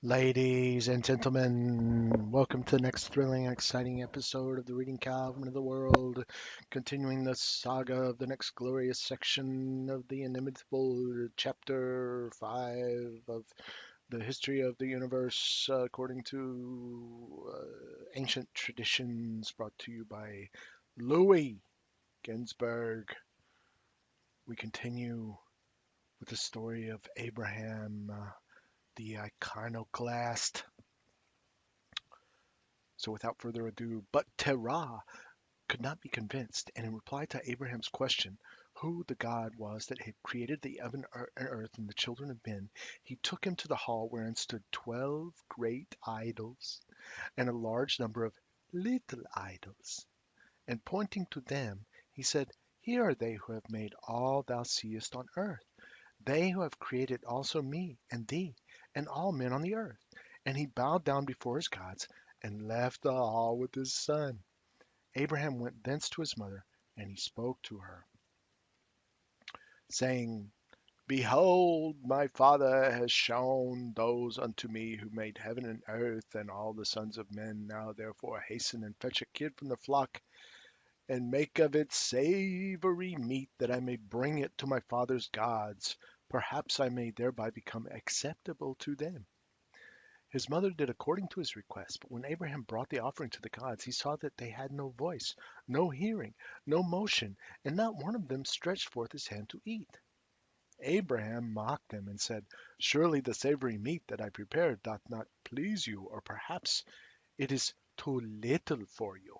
Ladies and gentlemen, welcome to the next thrilling and exciting episode of the Reading Calvin of the World, continuing the saga of the next glorious section of the inimitable chapter 5 of the history of the universe according to ancient traditions, brought to you by Louis Ginsberg. We continue with the story of Abraham, the iconoclast. So without further ado, but Terah could not be convinced, and in reply to Abraham's question, who the God was that had created the heaven and earth and the children of men, he took him to the hall wherein stood 12 great idols and a large number of little idols. And pointing to them, he said, here are they who have made all thou seest on earth. They who have created also me and thee and all men on the earth. And he bowed down before his gods and left the hall with his son. Abraham went thence to his mother, and he spoke to her, saying, Behold, my father has shown those unto me who made heaven and earth and all the sons of men. Now therefore hasten and fetch a kid from the flock, and make of it savory meat, that I may bring it to my father's gods. Perhaps I may thereby become acceptable to them. His mother did according to his request, but when Abraham brought the offering to the gods, he saw that they had no voice, no hearing, no motion, and not one of them stretched forth his hand to eat. Abraham mocked them and said, Surely the savory meat that I prepared doth not please you, or perhaps it is too little for you.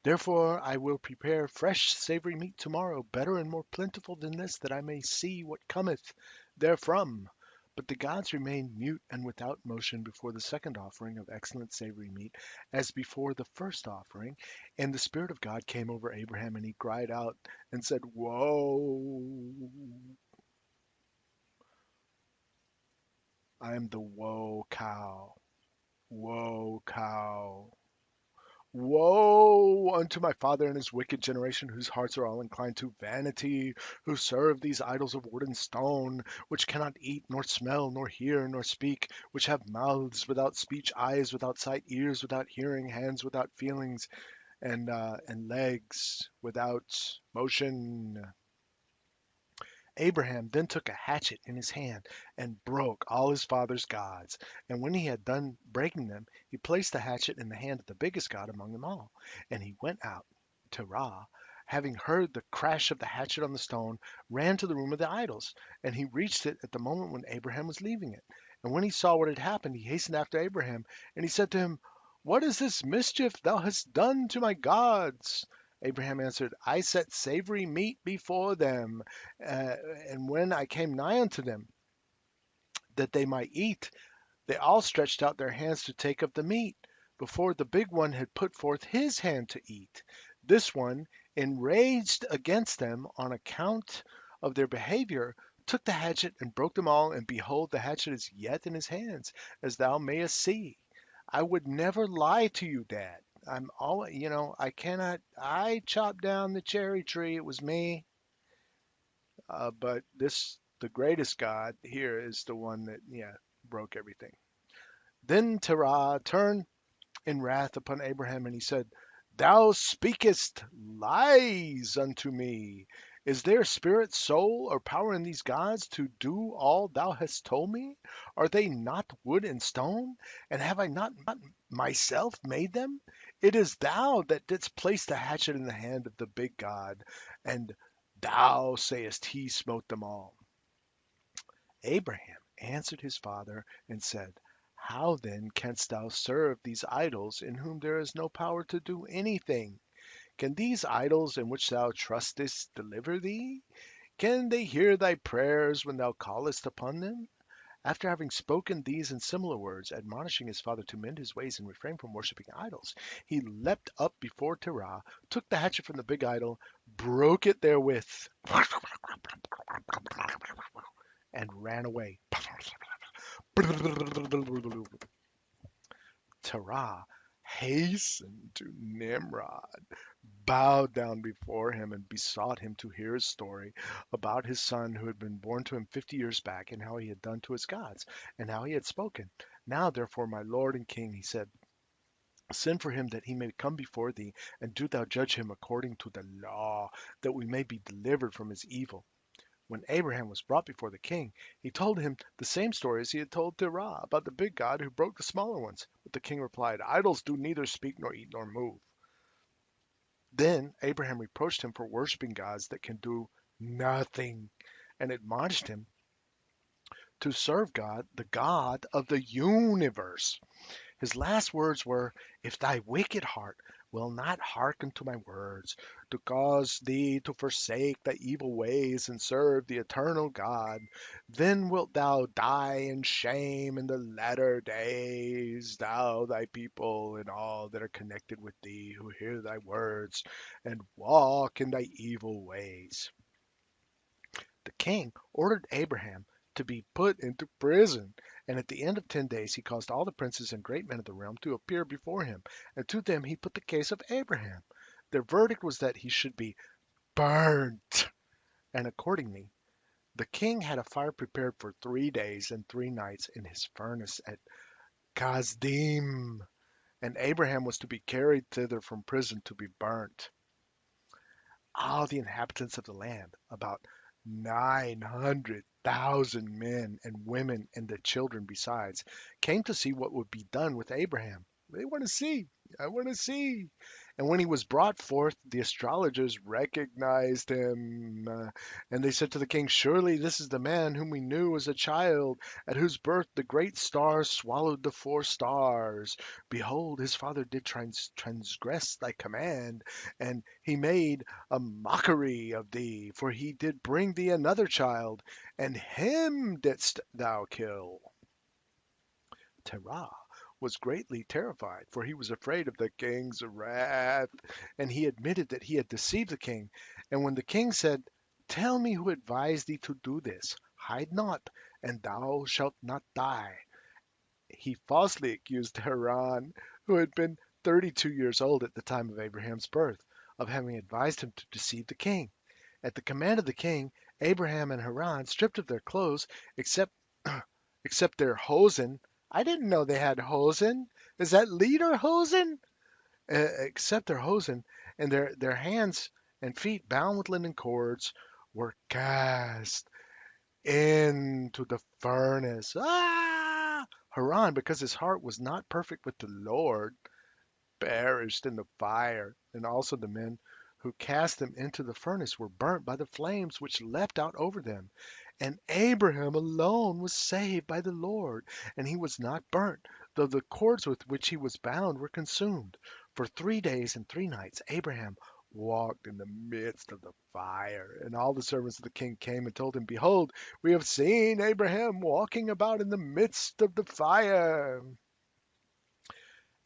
Therefore I will prepare fresh savory meat tomorrow, better and more plentiful than this, that I may see what cometh therefrom. But the gods remained mute and without motion before the second offering of excellent savory meat, as before the first offering. And the Spirit of God came over Abraham, and he cried out and said, Woe! I am the woe cow. Woe cow. Woe unto my father and his wicked generation, whose hearts are all inclined to vanity, who serve these idols of wood and stone, which cannot eat, nor smell, nor hear, nor speak, which have mouths without speech, eyes without sight, ears without hearing, hands without feelings, and legs without motion. Abraham then took a hatchet in his hand and broke all his father's gods. And when he had done breaking them, he placed the hatchet in the hand of the biggest god among them all. And he went out. Terah, having heard the crash of the hatchet on the stone, ran to the room of the idols. And he reached it at the moment when Abraham was leaving it. And when he saw what had happened, he hastened after Abraham. And he said to him, What is this mischief thou hast done to my gods? Abraham answered, I set savory meat before them, and when I came nigh unto them, that they might eat, they all stretched out their hands to take of the meat, before the big one had put forth his hand to eat. This one, enraged against them on account of their behavior, took the hatchet and broke them all, and behold, the hatchet is yet in his hands, as thou mayest see. I would never lie to you, Dad. I'm all, I cannot, I chopped down the cherry tree. It was me. But the greatest God here is the one that, yeah, broke everything. Then Terah turned in wrath upon Abraham, and he said, Thou speakest lies unto me. Is there spirit, soul, or power in these gods to do all thou hast told me? Are they not wood and stone? And have I not myself made them? It is thou that didst place the hatchet in the hand of the big God, and thou sayest he smote them all. Abraham answered his father and said, How then canst thou serve these idols in whom there is no power to do anything? Can these idols in which thou trustest deliver thee? Can they hear thy prayers when thou callest upon them? After having spoken these and similar words, admonishing his father to mend his ways and refrain from worshipping idols, he leapt up before Terah, took the hatchet from the big idol, broke it therewith, and ran away. Terah hastened to Nimrod, bowed down before him and besought him to hear his story about his son who had been born to him 50 years back, and how he had done to his gods, and how he had spoken. Now, therefore, my lord and king, he said, send for him that he may come before thee, and do thou judge him according to the law, that we may be delivered from his evil. When Abraham was brought before the king, he told him the same story as he had told Terah about the big God who broke the smaller ones. But the king replied, idols do neither speak nor eat nor move. Then Abraham reproached him for worshiping gods that can do nothing, and admonished him to serve God, the God of the universe. His last words were, if thy wicked heart will not hearken to my words, to cause thee to forsake thy evil ways and serve the eternal God, then wilt thou die in shame in the latter days, thou, thy people, and all that are connected with thee, who hear thy words and walk in thy evil ways. The king ordered Abraham to be put into prison, and at the end of 10 days he caused all the princes and great men of the realm to appear before him, and to them he put the case of Abraham. Their verdict was that he should be burnt, and accordingly the king had a fire prepared for 3 days and 3 nights in his furnace at Kasdim, and Abraham was to be carried thither from prison to be burnt. All the inhabitants of the land, about 900,000 men and women and the children besides, came to see what would be done with Abraham. They want to see. I want to see. And when he was brought forth, the astrologers recognized him. And they said to the king, surely this is the man whom we knew as a child, at whose birth the great stars swallowed the 4 stars. Behold, his father did transgress thy command, and he made a mockery of thee, for he did bring thee another child, and him didst thou kill. Terah was greatly terrified, for he was afraid of the king's wrath, and he admitted that he had deceived the king. And when the king said, tell me who advised thee to do this, hide not, and thou shalt not die, he falsely accused Haran, who had been 32 years old at the time of Abraham's birth, of having advised him to deceive the king. At the command of the king, Abraham and Haran, stripped of their clothes, except except their hosen. I didn't know they had hosen. Is that leader hosen? Except their hosen, and their hands and feet bound with linen cords, were cast into the furnace. Ah! Haran, because his heart was not perfect with the Lord, perished in the fire, and also the men who cast them into the furnace were burnt by the flames which leapt out over them. And Abraham alone was saved by the Lord, and he was not burnt, though the cords with which he was bound were consumed. For 3 days and 3 nights Abraham walked in the midst of the fire, and all the servants of the king came and told him, behold, we have seen Abraham walking about in the midst of the fire.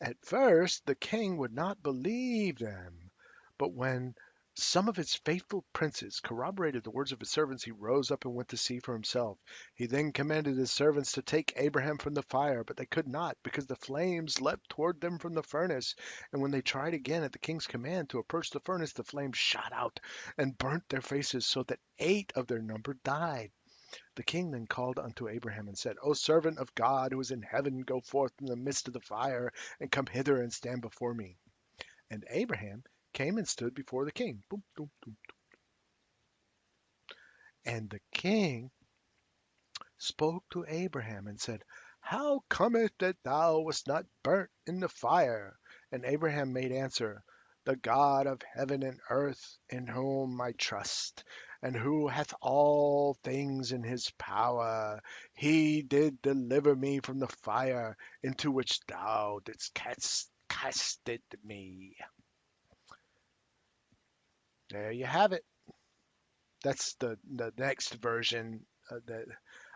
At first the king would not believe them, but when some of his faithful princes corroborated the words of his servants, he rose up and went to see for himself. He then commanded his servants to take Abraham from the fire, but they could not, because the flames leapt toward them from the furnace. And when they tried again at the king's command to approach the furnace, the flames shot out and burnt their faces, so that 8 of their number died. The king then called unto Abraham and said, O servant of God who is in heaven, go forth from the midst of the fire, and come hither and stand before me. And Abraham came and stood before the king. Boom, boom, boom. And the king spoke to Abraham and said, how cometh that thou wast not burnt in the fire? And Abraham made answer, the God of heaven and earth, in whom I trust, and who hath all things in his power, he did deliver me from the fire into which thou didst casted me. There you have it. That's the next version.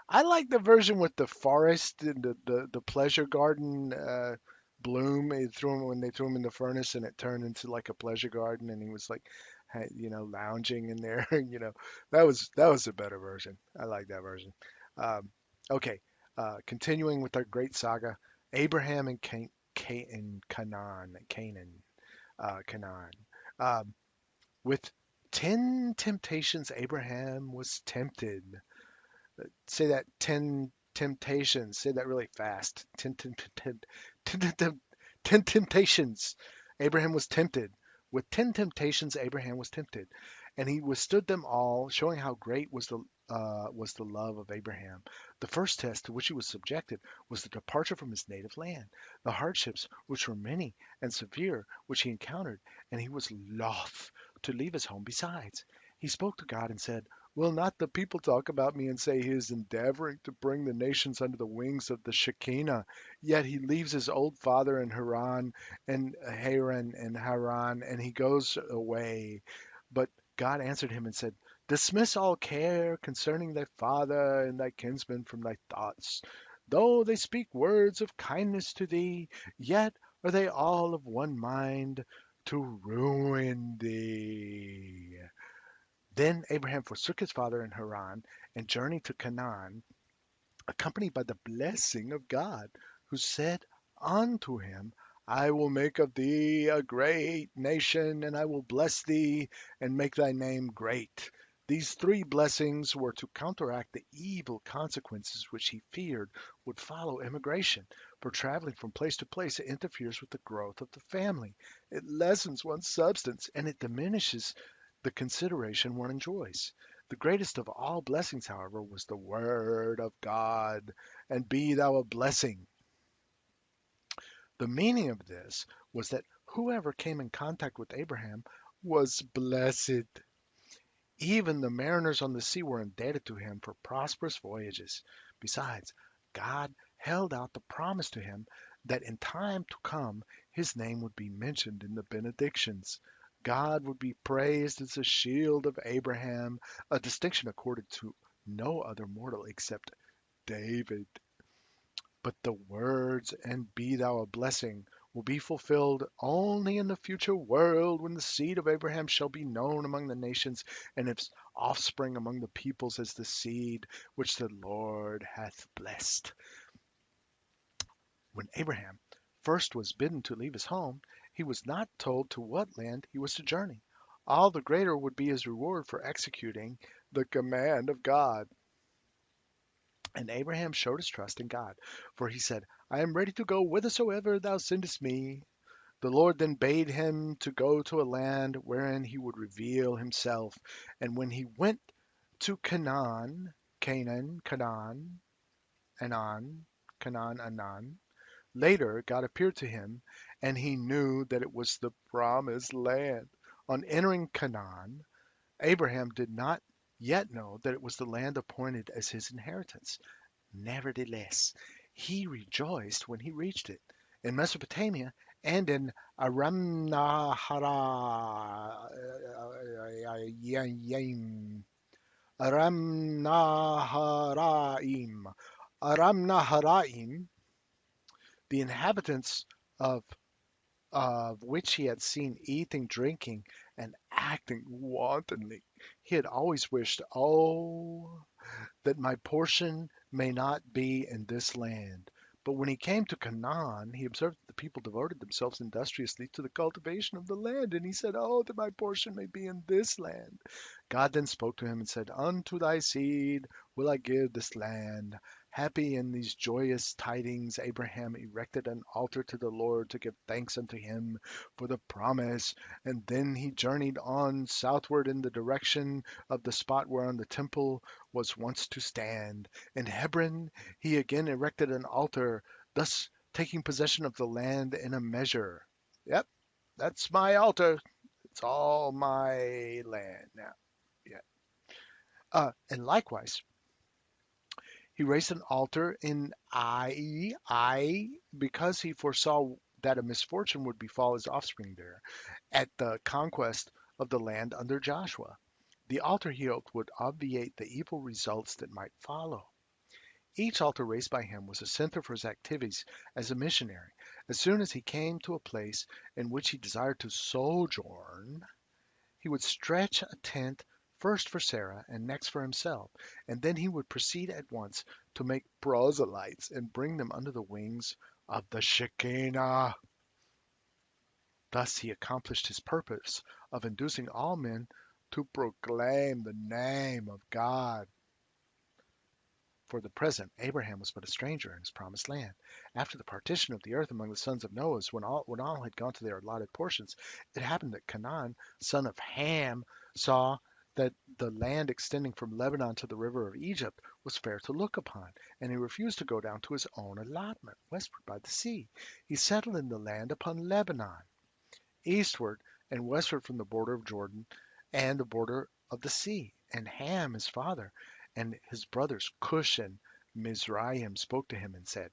I like the version with the forest and the pleasure garden bloom. When they threw him in the furnace, and it turned into like a pleasure garden, and he was like, lounging in there. That was a better version. I like that version. Um, okay, continuing with our great saga, Abraham and Canaan. Um, with 10 temptations, Abraham was tempted. Say that 10 temptations. Say that really fast. 10 temptations. Abraham was tempted. With 10 temptations, Abraham was tempted, and he withstood them all, showing how great was the love of Abraham. The first test to which he was subjected was the departure from his native land, the hardships, which were many and severe, which he encountered, and he was loth to leave his home besides. He spoke to God and said, "Will not the people talk about me and say he is endeavoring to bring the nations under the wings of the Shekinah? Yet he leaves his old father in Haran, and he goes away." But God answered him and said, "Dismiss all care concerning thy father and thy kinsmen from thy thoughts. Though they speak words of kindness to thee, yet are they all of one mind to ruin thee." Then Abraham forsook his father in Haran and journeyed to Canaan, accompanied by the blessing of God, who said unto him, "I will make of thee a great nation, and I will bless thee and make thy name great." These three blessings were to counteract the evil consequences which he feared would follow immigration, for traveling from place to place interferes with the growth of the family. It lessens one's substance and it diminishes the consideration one enjoys. The greatest of all blessings, however, was the word of God, "and be thou a blessing." The meaning of this was that whoever came in contact with Abraham was blessed. Even the mariners on the sea were indebted to him for prosperous voyages. Besides, God held out the promise to him that in time to come his name would be mentioned in the benedictions. God would be praised as the shield of Abraham, a distinction accorded to no other mortal except David. But the words, "and be thou a blessing," will be fulfilled only in the future world, when the seed of Abraham shall be known among the nations, and his offspring among the peoples as the seed which the Lord hath blessed. When Abraham first was bidden to leave his home, he was not told to what land he was to journey. All the greater would be his reward for executing the command of God. And Abraham showed his trust in God, for he said, "I am ready to go whithersoever thou sendest me." The Lord then bade him to go to a land wherein he would reveal himself. And when he went to Anan, Anan, later God appeared to him, and he knew that it was the promised land. On entering Canaan, Abraham did not yet know that it was the land appointed as his inheritance. Nevertheless, he rejoiced when he reached it. In Mesopotamia and in Aramnaharaim, Aramnaharaim, the inhabitants of which he had seen eating, drinking, and acting wantonly. He had always wished, "Oh, that my portion may not be in this land." But when he came to Canaan, he observed that the people devoted themselves industriously to the cultivation of the land, and he said, "Oh, that my portion may be in this land." God then spoke to him and said, "Unto thy seed will I give this land." Happy in these joyous tidings, Abraham erected an altar to the Lord to give thanks unto him for the promise, and then he journeyed on southward in the direction of the spot whereon the temple was once to stand. In Hebron he again erected an altar, thus taking possession of the land in a measure. Yep, that's my altar. It's all my land now. Yeah. And likewise, he raised an altar in Ai, because he foresaw that a misfortune would befall his offspring there at the conquest of the land under Joshua. The altar he hoped would obviate the evil results that might follow. Each altar raised by him was a center for his activities as a missionary. As soon as he came to a place in which he desired to sojourn, he would stretch a tent first for Sarah and next for himself, and then he would proceed at once to make proselytes and bring them under the wings of the Shekinah. Thus he accomplished his purpose of inducing all men to proclaim the name of God. For the present, Abraham was but a stranger in his promised land. After the partition of the earth among the sons of Noah, when all had gone to their allotted portions, it happened that Canaan, son of Ham, saw that the land extending from Lebanon to the river of Egypt was fair to look upon, and he refused to go down to his own allotment westward by the sea. He settled in the land upon Lebanon, eastward and westward from the border of Jordan and the border of the sea. And Ham, his father, and his brothers Cush and Mizraim spoke to him and said,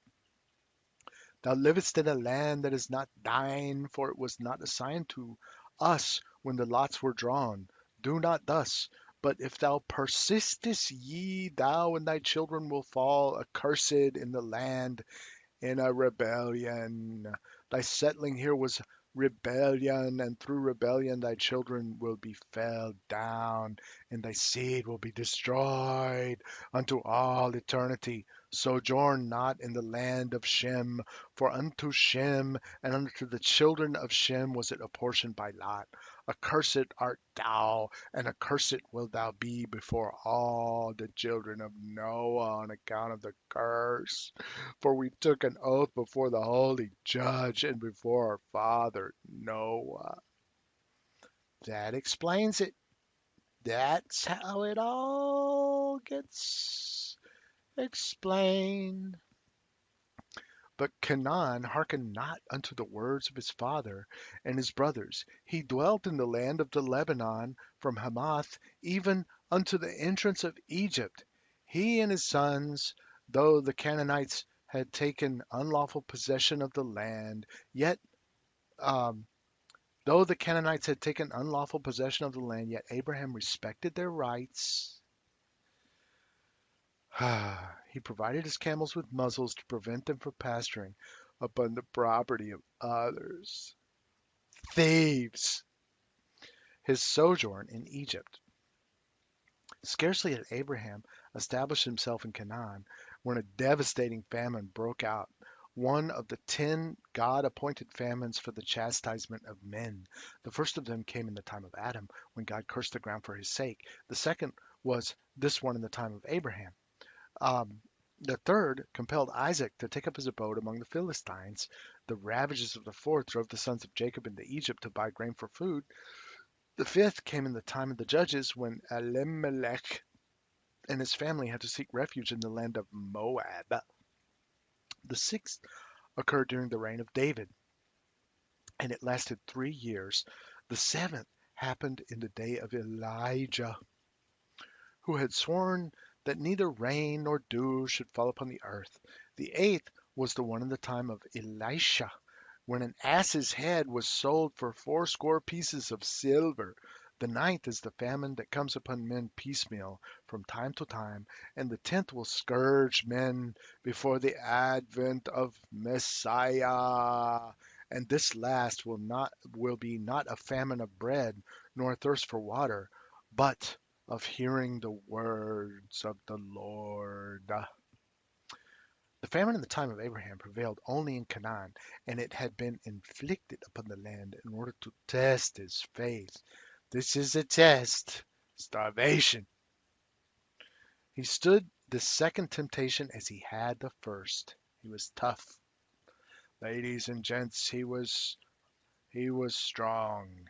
Thou livest in a land that is not thine, for it was not assigned to us when the lots were drawn. Do not thus. But if thou persistest ye, thou and thy children will fall accursed in the land in a rebellion. Thy settling here was rebellion, and through rebellion thy children will be felled down, and thy seed will be destroyed unto all eternity. Sojourn not in the land of Shem, for unto Shem and unto the children of Shem was it apportioned by lot. Accursed art thou, and accursed wilt thou be before all the children of Noah on account of the curse. For we took an oath before the holy judge and before our father Noah. That explains it. That's how it all gets explained. But Canaan hearkened not unto the words of his father and his brothers. He dwelt in the land of the Lebanon from Hamath even unto the entrance of Egypt. He and his sons, though the Canaanites had taken unlawful possession of the land, yet um, though the Canaanites had taken unlawful possession of the land, yet Abraham respected their rights. He provided his camels with muzzles to prevent them from pasturing upon the property of others. Thieves! His sojourn in Egypt. Scarcely had Abraham established himself in Canaan when a devastating famine broke out, one of the 10 God-appointed famines for the chastisement of men. The first of them came in the time of Adam, when God cursed the ground for his sake. The second was this one in the time of Abraham. Um, the third compelled Isaac to take up his abode among the Philistines. The ravages of the fourth drove the sons of Jacob into Egypt to buy grain for food. The fifth came in the time of the judges when Elimelech and his family had to seek refuge in the land of Moab. The sixth occurred during the reign of David, and it lasted 3 years. The seventh happened in the day of Elijah, who had sworn that neither rain nor dew should fall upon the earth. The eighth was the one in the time of Elisha, when an ass's head was sold for 80 pieces of silver. The ninth is the famine that comes upon men piecemeal from time to time, and the 10th will scourge men before the advent of Messiah. And this last will be not a famine of bread, nor a thirst for water, but of hearing the words of the Lord. The famine in the time of Abraham prevailed only in Canaan, and it had been inflicted upon the land in order to test his faith. This is a test. Starvation. He stood the second temptation as he had the first. He was tough. Ladies and gents, he was strong.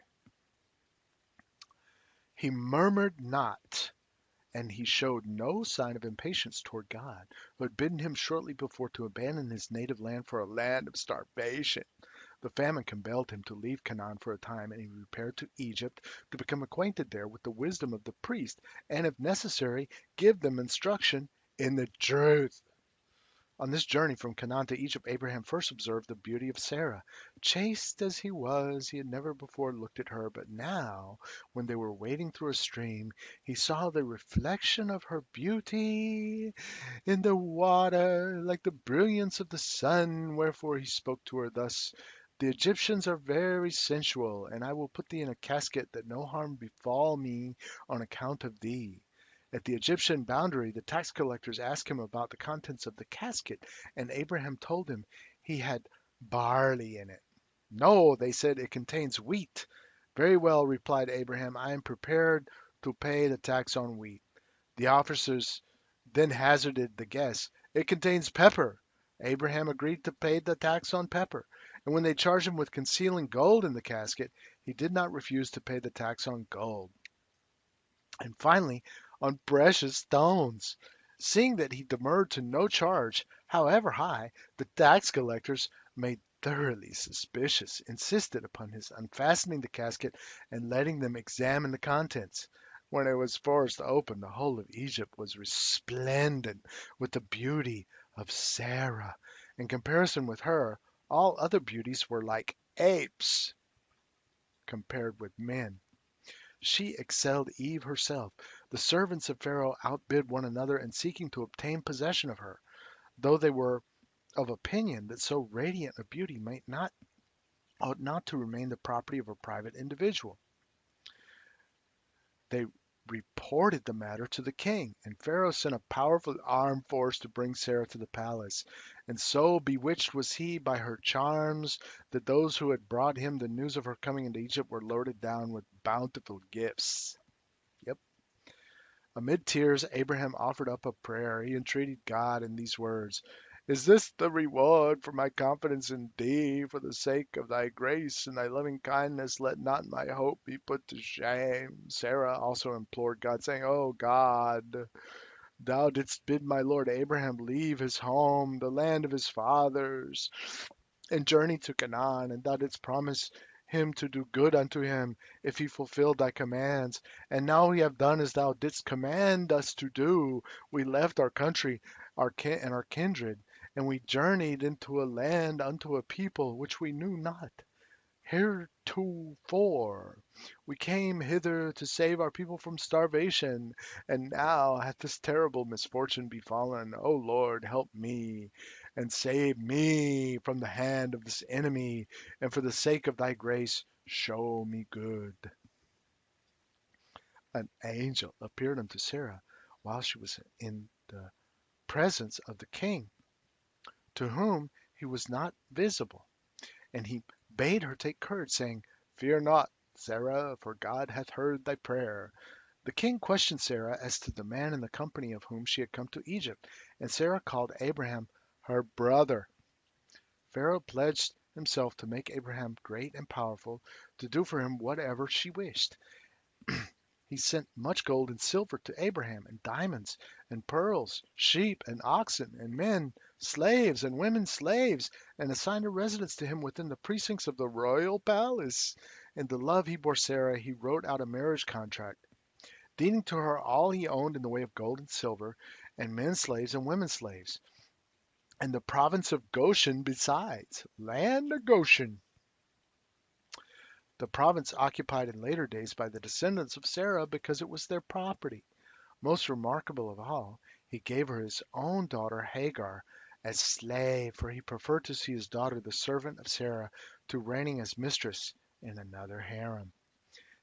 He murmured not, and he showed no sign of impatience toward God, who had bidden him shortly before to abandon his native land for a land of starvation. The famine compelled him to leave Canaan for a time, and he repaired to Egypt to become acquainted there with the wisdom of the priest, and if necessary, give them instruction in the truth. On this journey from Canaan to Egypt, Abraham first observed the beauty of Sarah. Chaste as he was, he had never before looked at her, but now, when they were wading through a stream, he saw the reflection of her beauty in the water, like the brilliance of the sun, wherefore he spoke to her thus: The Egyptians are very sensual, and I will put thee in a casket that no harm befall me on account of thee. At the Egyptian boundary, the tax collectors asked him about the contents of the casket, and Abraham told him he had barley in it. No, they said, it contains wheat. Very well, replied Abraham, I am prepared to pay the tax on wheat. The officers then hazarded the guess. It contains pepper. Abraham agreed to pay the tax on pepper, and when they charged him with concealing gold in the casket, he did not refuse to pay the tax on gold. And finally, on precious stones. Seeing that he demurred to no charge, however high, the tax collectors, made thoroughly suspicious, insisted upon his unfastening the casket and letting them examine the contents. When it was forced open, the whole of Egypt was resplendent with the beauty of Sarah. In comparison with her, all other beauties were like apes compared with men. She excelled Eve herself. The servants of Pharaoh outbid one another in seeking to obtain possession of her, though they were of opinion that so radiant a beauty ought not to remain the property of a private individual. They reported the matter to the king, and Pharaoh sent a powerful armed force to bring Sarah to the palace. And so bewitched was he by her charms that those who had brought him the news of her coming into Egypt were loaded down with bountiful gifts. Yep. Amid tears, Abraham offered up a prayer. He entreated God in these words: Is this the reward for my confidence in thee? For the sake of thy grace and thy loving kindness, let not my hope be put to shame. Sarah also implored God, saying, O God, thou didst bid my lord Abraham leave his home, the land of his fathers, and journey to Canaan, and thou didst promise him to do good unto him if he fulfilled thy commands. And now we have done as thou didst command us to do. We left our country, and our kindred, and we journeyed into a land unto a people which we knew not heretofore. We came hither to save our people from starvation, and now hath this terrible misfortune befallen. O Lord, help me, and save me from the hand of this enemy, and for the sake of thy grace, show me good. An angel appeared unto Sarah while she was in the presence of the king, to whom he was not visible. And he bade her take courage, saying, Fear not, Sarah, for God hath heard thy prayer. The king questioned Sarah as to the man in the company of whom she had come to Egypt, and Sarah called Abraham her brother. Pharaoh pledged himself to make Abraham great and powerful, to do for him whatever she wished. He sent much gold and silver to Abraham, and diamonds, and pearls, sheep, and oxen, and men, slaves, and women slaves, and assigned a residence to him within the precincts of the royal palace. In the love he bore Sarah, he wrote out a marriage contract, deeding to her all he owned in the way of gold and silver, and men slaves and women slaves, and the province of Goshen besides. Land of Goshen. The province occupied in later days by the descendants of Sarah because it was their property. Most remarkable of all, he gave her his own daughter Hagar as slave, for he preferred to see his daughter, the servant of Sarah, to reigning as mistress in another harem.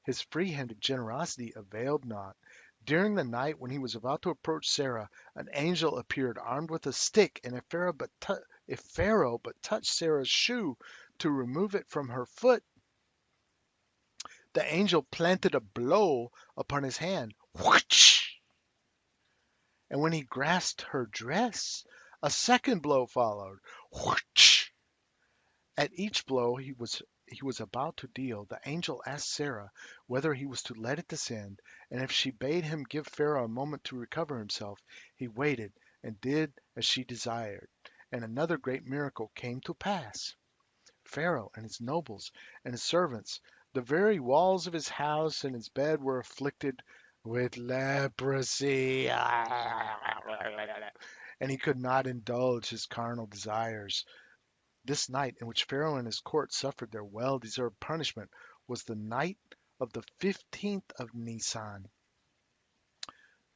His free-handed generosity availed not. During the night, when he was about to approach Sarah, an angel appeared armed with a stick, and if Pharaoh but touched Sarah's shoe to remove it from her foot, the angel planted a blow upon his hand. Whoosh! And when he grasped her dress, a second blow followed. Whoosh! At each blow he was about to deal, the angel asked Sarah whether he was to let it descend, and if she bade him give Pharaoh a moment to recover himself, he waited and did as she desired. And another great miracle came to pass. Pharaoh and his nobles and his servants, the very walls of his house and his bed were afflicted with leprosy, and he could not indulge his carnal desires. This night in which Pharaoh and his court suffered their well-deserved punishment was the night of the 15th of Nisan,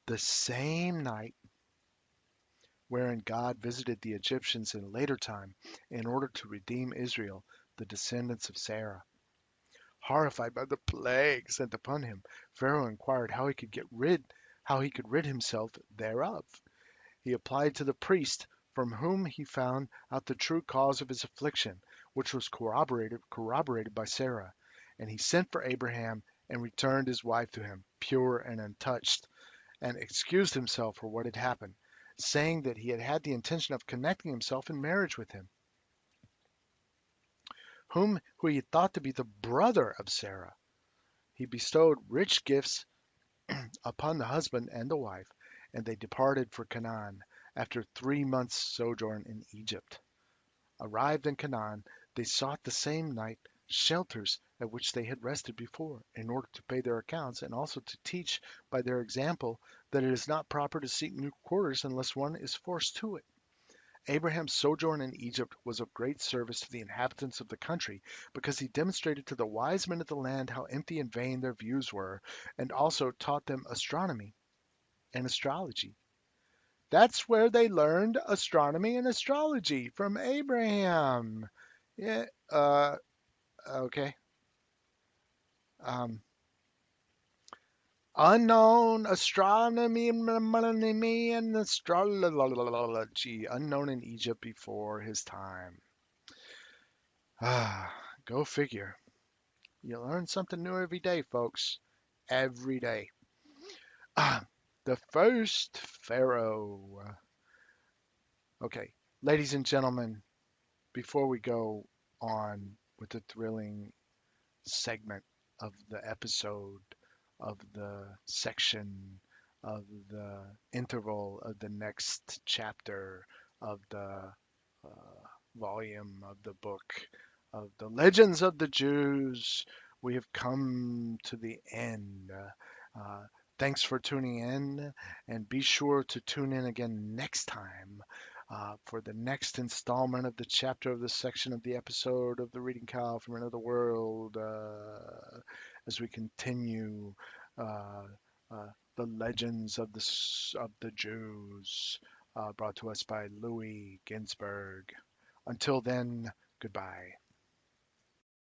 the same night wherein God visited the Egyptians in a later time in order to redeem Israel, the descendants of Sarah. Horrified by the plague sent upon him, Pharaoh inquired how he could rid himself thereof. He applied to the priest from whom he found out the true cause of his affliction, which was corroborated by Sarah. And he sent for Abraham and returned his wife to him, pure and untouched, and excused himself for what had happened, saying that he had had the intention of connecting himself in marriage with him, who he thought to be the brother of Sarah. He bestowed rich gifts upon the husband and the wife, and they departed for Canaan after 3 months' sojourn in Egypt. Arrived in Canaan, they sought the same night shelters at which they had rested before, in order to pay their accounts, and also to teach by their example that it is not proper to seek new quarters unless one is forced to it. Abraham's sojourn in Egypt was of great service to the inhabitants of the country, because he demonstrated to the wise men of the land how empty and vain their views were, and also taught them astronomy and astrology. That's where they learned astronomy and astrology from Abraham. Yeah, okay. Um, Unknown astronomy and astrology, unknown in Egypt before his time. Ah, go figure. You learn something new every day, folks. Every day. Ah, the first pharaoh. Okay, ladies and gentlemen, before we go on with the thrilling segment of the episode, of the section, of the interval of the next chapter of the volume of the book of the Legends of the Jews, we have come to the end. Uh, Thanks for tuning in, and be sure to tune in again next time for the next installment of the chapter of the section of the episode of the Reading Cow from Another World as we continue uh, the legends of the Jews brought to us by Louis Ginsberg. Until then, goodbye.